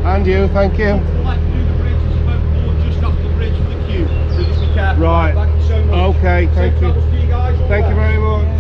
And you, thank you. Like to do the bridge, there's a boat moored just off the bridge for the queue. So just be careful. Right. Thank you so much. Okay, thank Safe you. travels to you guys. All Thank you the best. very much.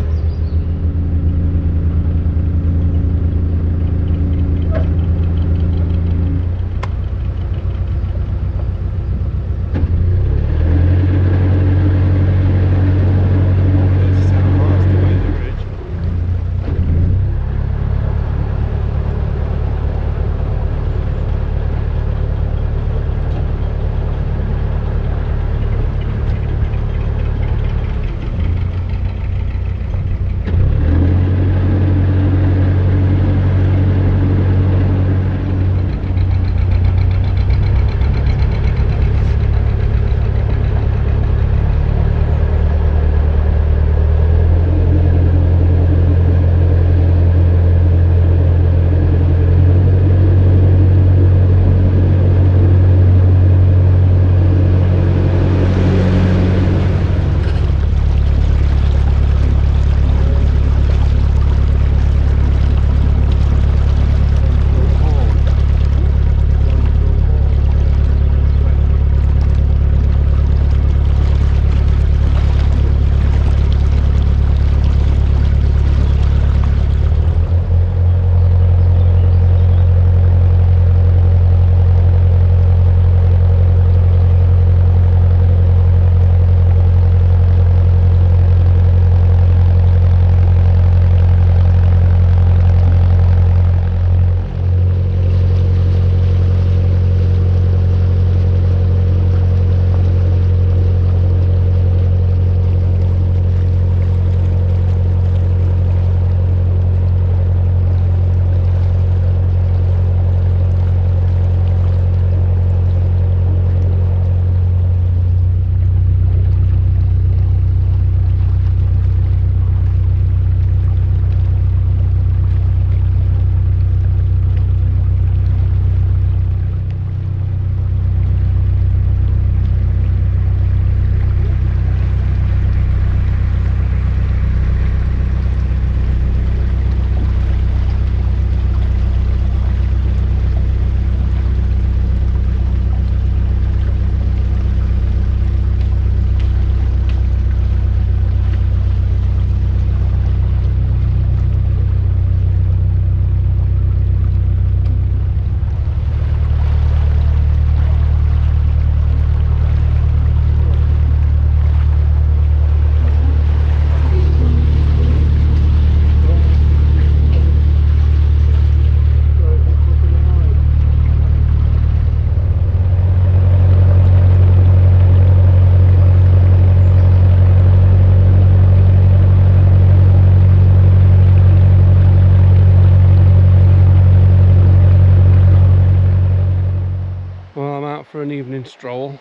For an evening stroll,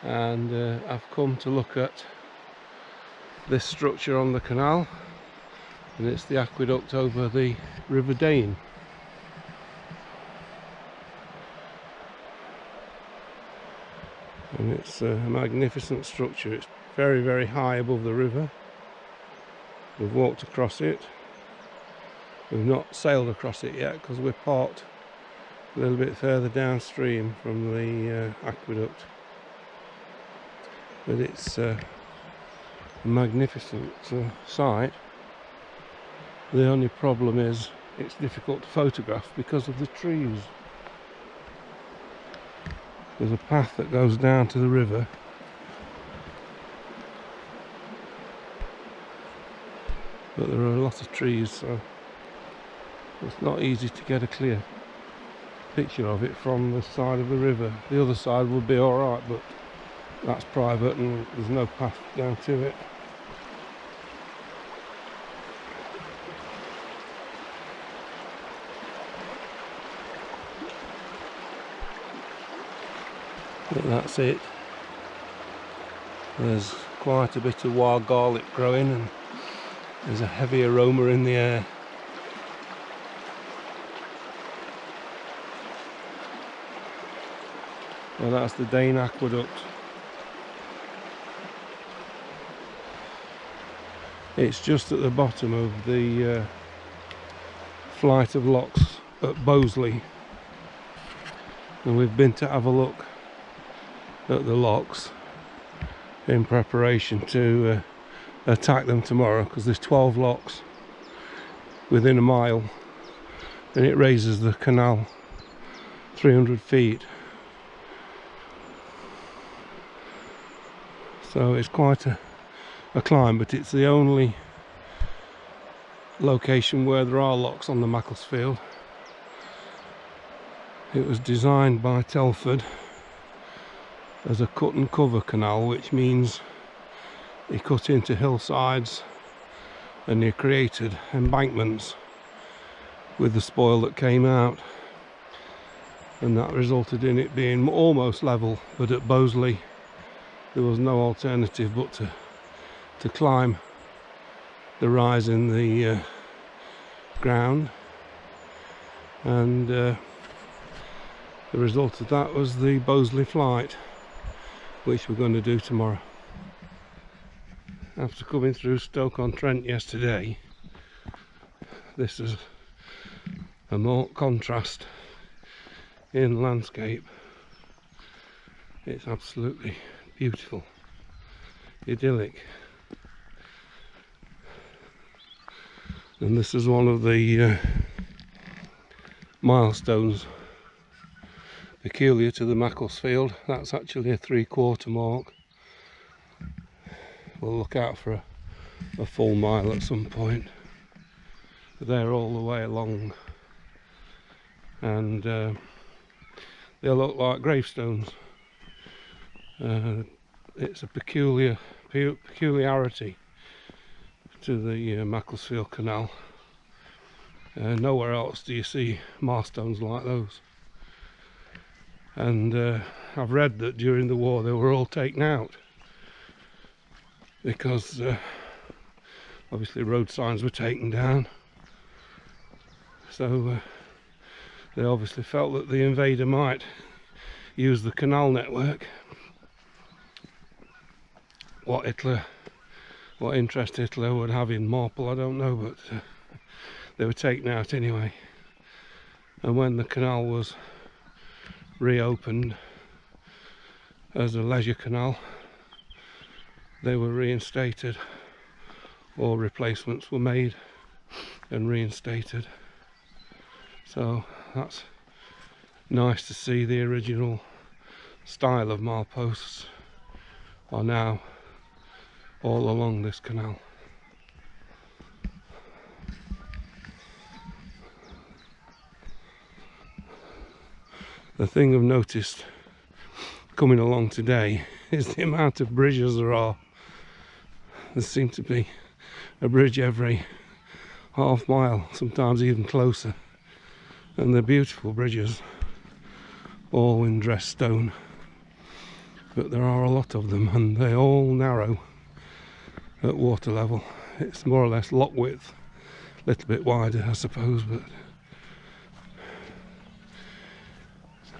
and I've come to look at this structure on the canal, and it's the aqueduct over the River Dane. And it's a magnificent structure. It's very, very high above the river. We've walked across it. We've not sailed across it yet because we're parked a little bit further downstream from the aqueduct, but it's a magnificent sight. The only problem is it's difficult to photograph because of the trees. There's a path that goes down to the river, but there are a lot of trees, so it's not easy to get a clear picture of it from the side of the river. The other side would be alright, but that's private and there's no path down to it. But that's it. There's quite a bit of wild garlic growing and there's a heavy aroma in the air. Well, that's the Dane aqueduct. It's just at the bottom of the flight of locks at Bosley, and we've been to have a look at the locks in preparation to attack them tomorrow, because there's 12 locks within a mile and it raises the canal 300 feet. So it's quite a climb, but it's the only location where there are locks on the Macclesfield. It was designed by Telford as a cut and cover canal, which means he cut into hillsides and he created embankments with the spoil that came out, and that resulted in it being almost level. But at Bosley there was no alternative but to climb the rise in the ground, and the result of that was the Bosley flight, which we're going to do tomorrow. After coming through Stoke-on-Trent yesterday, this is a marked contrast in landscape. It's absolutely beautiful, idyllic, and this is one of the milestones peculiar to the Macclesfield. That's actually a 3/4 mark. We'll look out for a full mile at some point. But they're all the way along, and they look like gravestones. It's a peculiarity to the Macclesfield Canal. Nowhere else do you see milestones like those. And I've read that during the war they were all taken out because obviously road signs were taken down. So they obviously felt that the invader might use the canal network. What interest Hitler would have in Marple, I don't know, but they were taken out anyway. And when the canal was reopened as a leisure canal, they were reinstated, or replacements were made and reinstated. So that's nice to see. The original style of mileposts are now all along this canal. The thing I've noticed coming along today is the amount of bridges there are. There seems to be a bridge every half mile, sometimes even closer, and they're beautiful bridges, all in dressed stone, but there are a lot of them and they all narrow at water level. It's more or less lock width, a little bit wider I suppose, but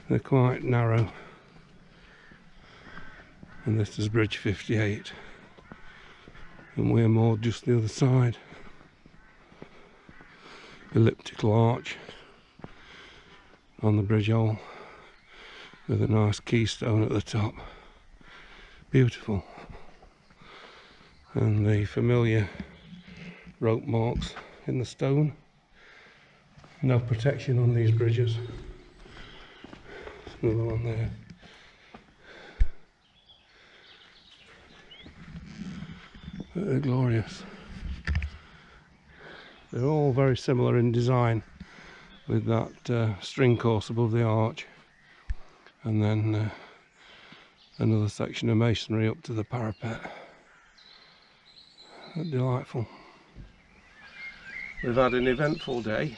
they're quite narrow. And this is bridge 58 and we're moored just the other side. Elliptical arch on the bridge hole with a nice keystone at the top. Beautiful. And the familiar rope marks in the stone. No protection on these bridges. Another one there. But they're glorious. They're all very similar in design, with that string course above the arch, and then another section of masonry up to the parapet. Delightful. We've had an eventful day.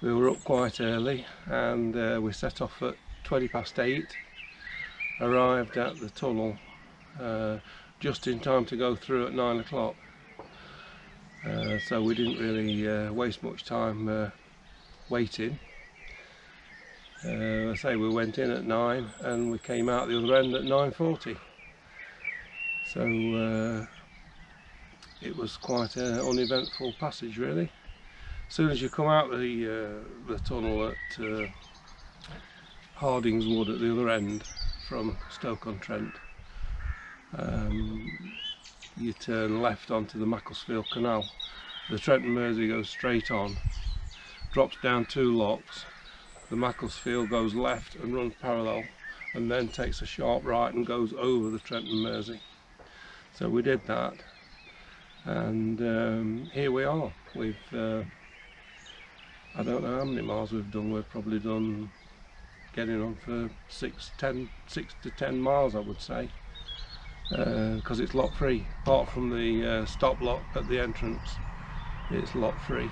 We were up quite early and we set off at 8:20, arrived at the tunnel just in time to go through at 9 o'clock. So we didn't really waste much time waiting. I say we went in at 9 and we came out the other end at 9:40. So it was quite an uneventful passage really. As soon as you come out the tunnel at Hardings Wood at the other end from Stoke-on-Trent. You turn left onto the Macclesfield Canal. The Trent and Mersey goes straight on, drops down 2 locks. The Macclesfield goes left and runs parallel, and then takes a sharp right and goes over the Trent and Mersey. So we did that, and here we are. We've I don't know how many miles we've done. We've probably done getting on for 6 to 10 miles, I would say, because it's lock free. Apart from the stop lock at the entrance, it's lock free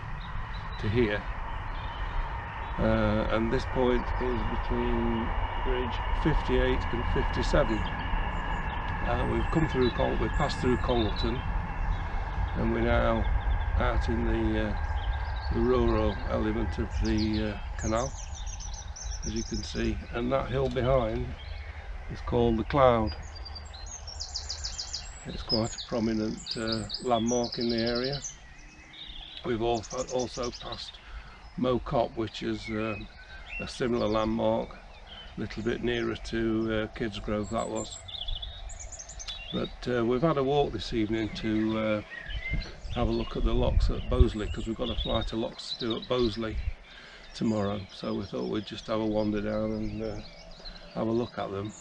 to here. And this point is between bridge 58 and 57. We've come through, we've passed through Congleton, and we're now out in the rural element of the canal, as you can see, and that hill behind is called the Cloud. It's quite a prominent landmark in the area. We've also passed Mow Cop, which is a similar landmark, a little bit nearer to Kidsgrove that was. But we've had a walk this evening to have a look at the locks at Bosley, because we've got a flight of locks to do at Bosley tomorrow, so we thought we'd just have a wander down and have a look at them.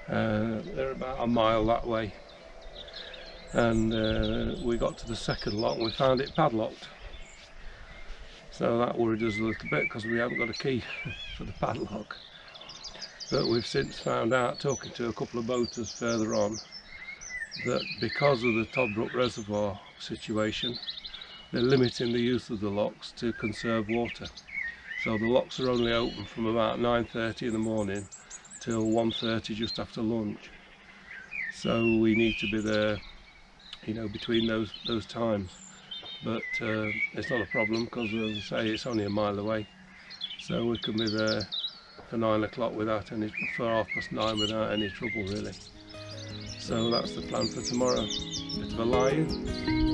They're about a mile that way, and we got to the second lock and we found it padlocked. So that worried us a little bit because we haven't got a key for the padlock. But we've since found out, talking to a couple of boaters further on, that because of the Toddbrook Reservoir situation, they're limiting the use of the locks to conserve water. So the locks are only open from about 9:30 in the morning till 1:30 just after lunch. So we need to be there, you know, between those times. But it's not a problem because, as I say, it's only a mile away, so we can be there for 9 o'clock without any, for 9:30 without any trouble really. So that's the plan for tomorrow. Bit of a lie-in.